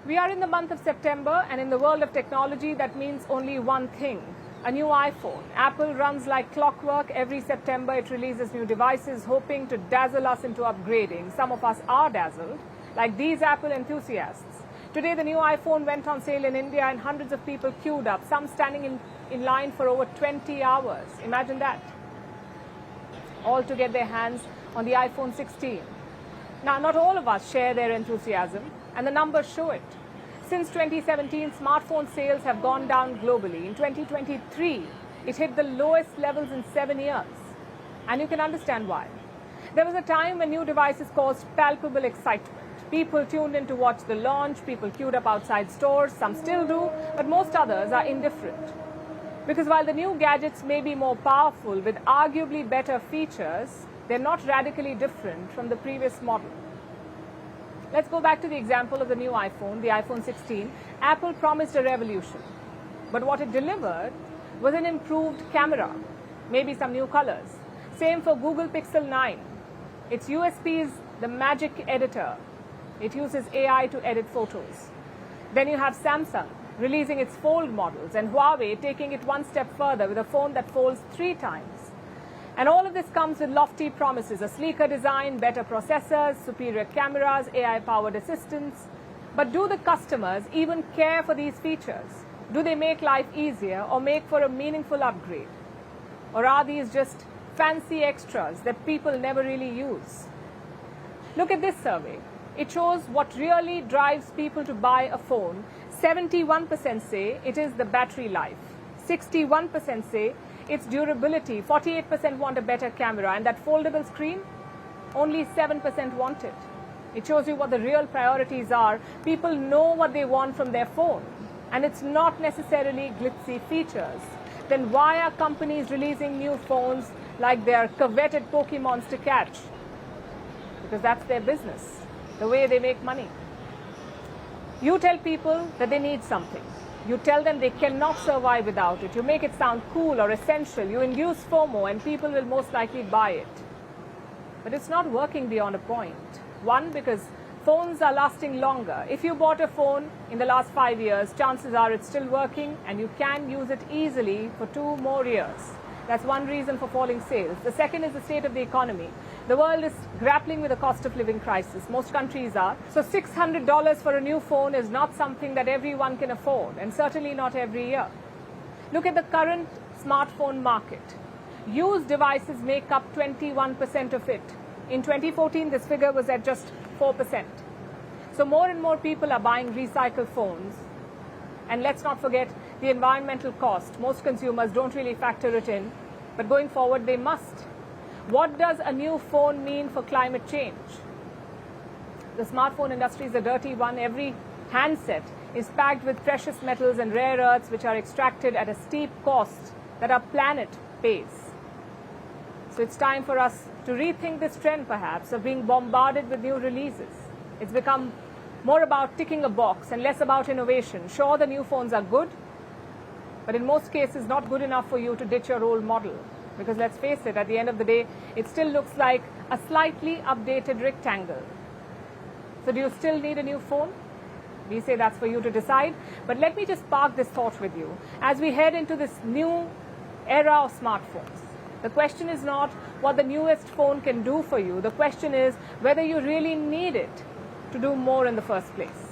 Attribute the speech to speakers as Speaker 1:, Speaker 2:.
Speaker 1: We are in the month of September, and in the world of technology, that means only one thing: a new iPhone. Apple runs like clockwork. Every September, it releases new devices, hoping to dazzle us into upgrading. Some of us are dazzled, like these Apple enthusiasts. Today, the new iPhone went on sale in India, and hundreds of people queued up, some standing in line for over 20 hours. Imagine that. All to get their hands on the iPhone 16. Now, not all of us share their enthusiasm, and the numbers show it. Since 2017, smartphone sales have gone down globally. In 2023, it hit the lowest levels in 7 years. And you can understand why. There was a time when new devices caused palpable excitement. People tuned in to watch the launch, people queued up outside stores, some still do, but most others are indifferent. Because while the new gadgets may be more powerful with arguably better features, they're not radically different from the previous model. Let's go back to the example of the new iPhone, the iPhone 16. Apple promised a revolution, but what it delivered was an improved camera, maybe some new colors. Same for Google Pixel 9. Its USP is the magic editor. It uses AI to edit photos. Then you have Samsung releasing its fold models, and Huawei taking it one step further with a phone that folds 3 times. And all of this comes with lofty promises: a sleeker design, better processors, superior cameras, AI-powered assistants. But do the customers even care for these features? Do they make life easier or make for a meaningful upgrade? Or are these just fancy extras that people never really use? Look at this survey. It shows what really drives people to buy a phone. 71% say it is the battery life. 61% say its durability. 48% want a better camera. And that foldable screen, only 7% want it. It shows you what the real priorities are. People know what they want from their phone. And it's not necessarily glitzy features. Then why are companies releasing new phones like they're coveted Pokemons to catch? Because that's their business, the way they make money. You tell people that they need something. You tell them they cannot survive without it. You make it sound cool or essential. You induce FOMO, and people will most likely buy it. But it's not working beyond a point. One, because phones are lasting longer. If you bought a phone in the last 5 years, chances are it's still working and you can use it easily for 2 more years. That's one reason for falling sales. The second is the state of the economy. The world is grappling with a cost of living crisis. Most countries are. So $600 for a new phone is not something that everyone can afford, and certainly not every year. Look at the current smartphone market. Used devices make up 21% of it. In 2014, this figure was at just 4%. So more and more people are buying recycled phones. And let's not forget the environmental cost. Most consumers don't really factor it in, but going forward, they must. What does a new phone mean for climate change? The smartphone industry is a dirty one. Every handset is packed with precious metals and rare earths which are extracted at a steep cost that our planet pays. So it's time for us to rethink this trend, perhaps, of being bombarded with new releases. It's become more about ticking a box and less about innovation. Sure, the new phones are good, but in most cases not good enough for you to ditch your old model. Because let's face it, at the end of the day, it still looks like a slightly updated rectangle. So do you still need a new phone? We say that's for you to decide. But let me just park this thought with you. As we head into this new era of smartphones, the question is not what the newest phone can do for you. The question is whether you really need it to do more in the first place.